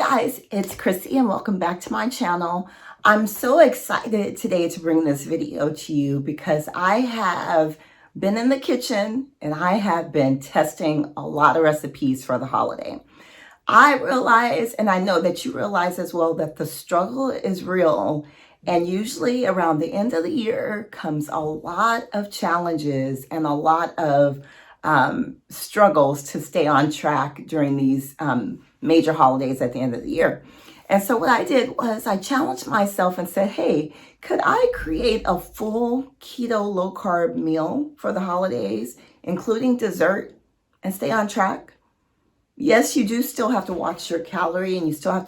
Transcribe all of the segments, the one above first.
guys, it's Chrissy and welcome back to my channel. I'm so excited today to bring this video to you because I have been in the kitchen and I have been testing a lot of recipes for the holiday. I realize, and I know that you realize as well, that the struggle is real, and usually around the end of the year comes a lot of challenges and a lot of struggles to stay on track during these major holidays at the end of the year. And so what I did was I challenged myself and said, hey, could I create a full keto low carb meal for the holidays, including dessert, and stay on track? Yes, you do still have to watch your calories and you still have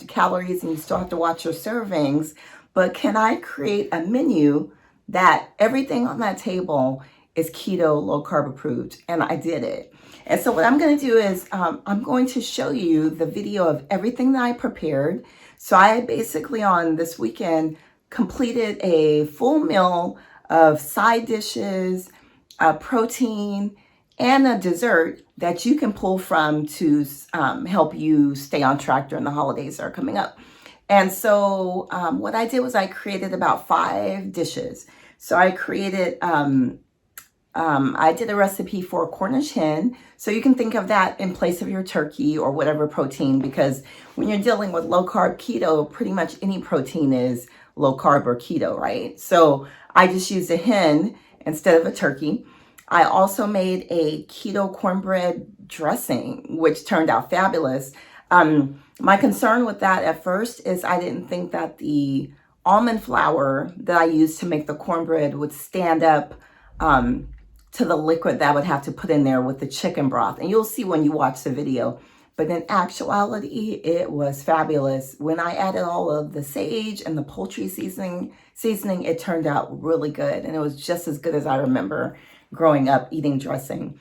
to watch your servings, but can I create a menu that everything on that table is keto low carb approved? And I did it. And so what I'm going to do is I'm going to show you the video of everything that I prepared. So I basically on this weekend completed a full meal of side dishes, protein, and a dessert that you can pull from to help you stay on track during the holidays that are coming up. And so what I did was I created about 5 dishes. So I created, I did a recipe for a Cornish hen. So you can think of that in place of your turkey or whatever protein, because when you're dealing with low carb keto, pretty much any protein is low carb or keto, right? So I just used a hen instead of a turkey. I also made a keto cornbread dressing, which turned out fabulous. My concern with that at first is I didn't think that the almond flour that I used to make the cornbread would stand up to the liquid that I would have to put in there with the chicken broth. And you'll see when you watch the video. But in actuality, it was fabulous. When I added all of the sage and the poultry seasoning, it turned out really good. And it was just as good as I remember growing up eating dressing.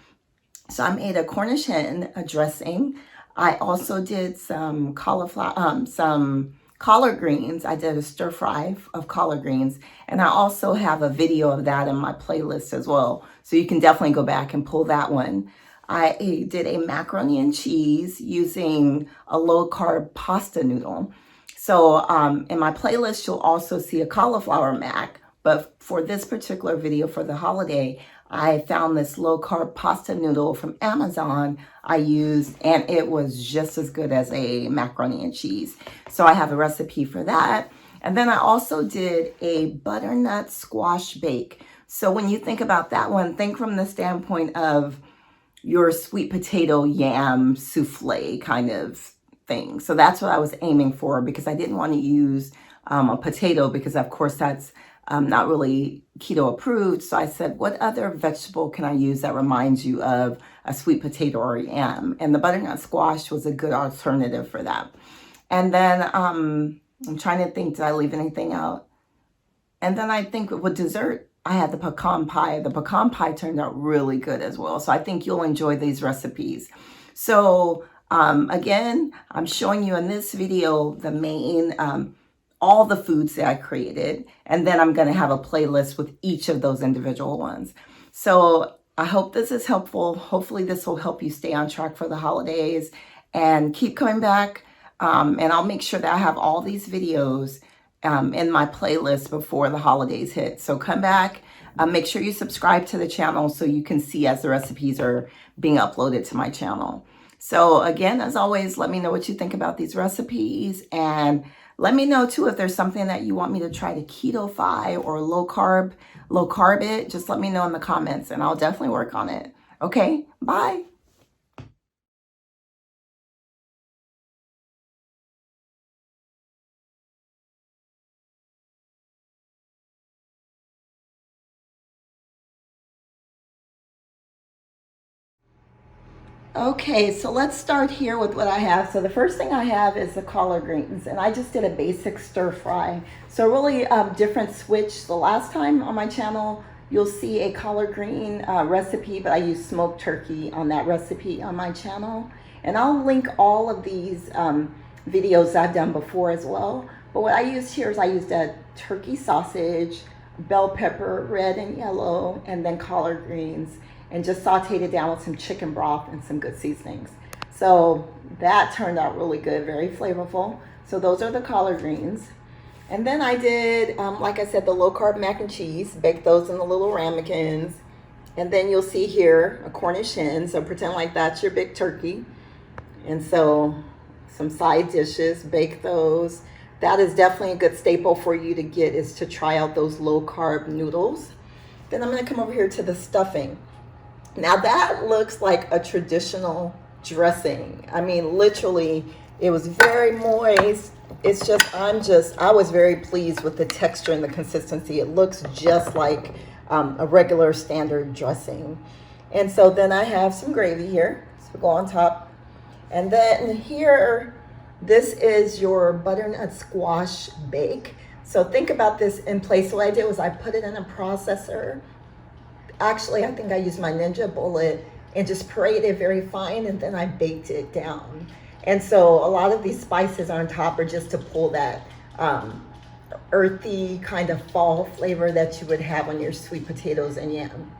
So I made a Cornish hen, a dressing. I also did some cauliflower, some collard greens. I did a stir fry of collard greens. And I also have a video of that in my playlist as well. So you can definitely go back and pull that one. I did a macaroni and cheese using a low carb pasta noodle. So in my playlist, you'll also see a cauliflower mac. But for this particular video for the holiday, I found this low carb pasta noodle from Amazon I used, and it was just as good as a macaroni and cheese. So I have a recipe for that. And then I also did a butternut squash bake. So when you think about that one, think from the standpoint of your sweet potato yam souffle kind of thing. So that's what I was aiming for, because I didn't want to use a potato, because of course that's not really keto approved. So I said, what other vegetable can I use that reminds you of a sweet potato or yam? And the butternut squash was a good alternative for that. And then I'm trying to think, did I leave anything out? And then I think with dessert, I had the pecan pie. The pecan pie turned out really good as well. So I think you'll enjoy these recipes. So again, I'm showing you in this video the main all the foods that I created, and then I'm going to have a playlist with each of those individual ones. So I hope this is helpful. Hopefully this will help you stay on track for the holidays and keep coming back. And I'll make sure that I have all these videos in my playlist before the holidays hit. So come back, make sure you subscribe to the channel so you can see as the recipes are being uploaded to my channel. So again, as always, let me know what you think about these recipes, and let me know too if there's something that you want me to try to keto-fy or low carb it. Just let me know in the comments and I'll definitely work on it. Okay, bye. Okay, so let's start here with what I have. So the first thing I have is the collard greens, and I just did a basic stir fry. So really different switch. The last time on my channel, you'll see a collard green recipe, but I use smoked turkey on that recipe on my channel. And I'll link all of these videos I've done before as well. But what I used here is I used a turkey sausage, bell pepper, red and yellow, and then collard greens, and just sauteed it down with some chicken broth and some good seasonings. So that turned out really good, very flavorful. So those are the collard greens. And then I did, like I said, the low carb mac and cheese, baked those in the little ramekins. And then you'll see here a Cornish hen. So pretend like that's your big turkey. And so some side dishes, bake those. That is definitely a good staple for you to get, is to try out those low carb noodles. Then I'm gonna come over here to the stuffing. Now that looks like a traditional dressing. I mean, literally, it was very moist. It's just, I was very pleased with the texture and the consistency. It looks just like a regular standard dressing. And so then I have some gravy here, so go on top. And then here, this is your butternut squash bake. So think about this in place. So what I did was I put it in a processor. Actually, I think I used my Ninja Bullet and just pureed it very fine, and then I baked it down. And so a lot of these spices on top are just to pull that earthy kind of fall flavor that you would have on your sweet potatoes and yam.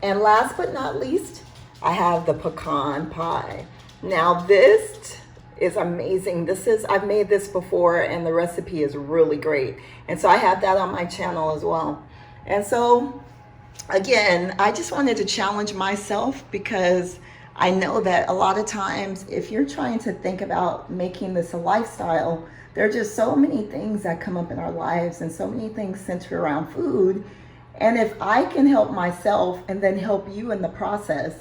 And last but not least, I have the pecan pie. Now this is amazing. I've made this before and the recipe is really great. And so I have that on my channel as well. And so again, I just wanted to challenge myself, because I know that a lot of times if you're trying to think about making this a lifestyle, there are just so many things that come up in our lives and so many things center around food. And if I can help myself and then help you in the process,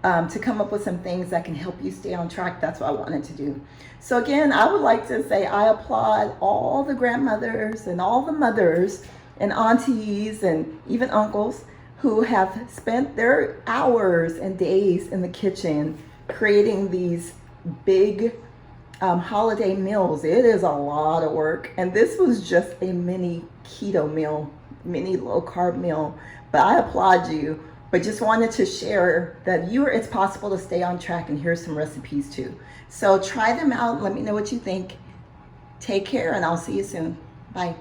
to come up with some things that can help you stay on track, that's what I wanted to do. So again, I would like to say I applaud all the grandmothers and all the mothers and aunties and even uncles who have spent their hours and days in the kitchen creating these big holiday meals. It is a lot of work. And this was just a mini keto meal, mini low carb meal. But I applaud you. But just wanted to share that it's possible to stay on track, and here's some recipes too. So try them out. Let me know what you think. Take care, and I'll see you soon. Bye.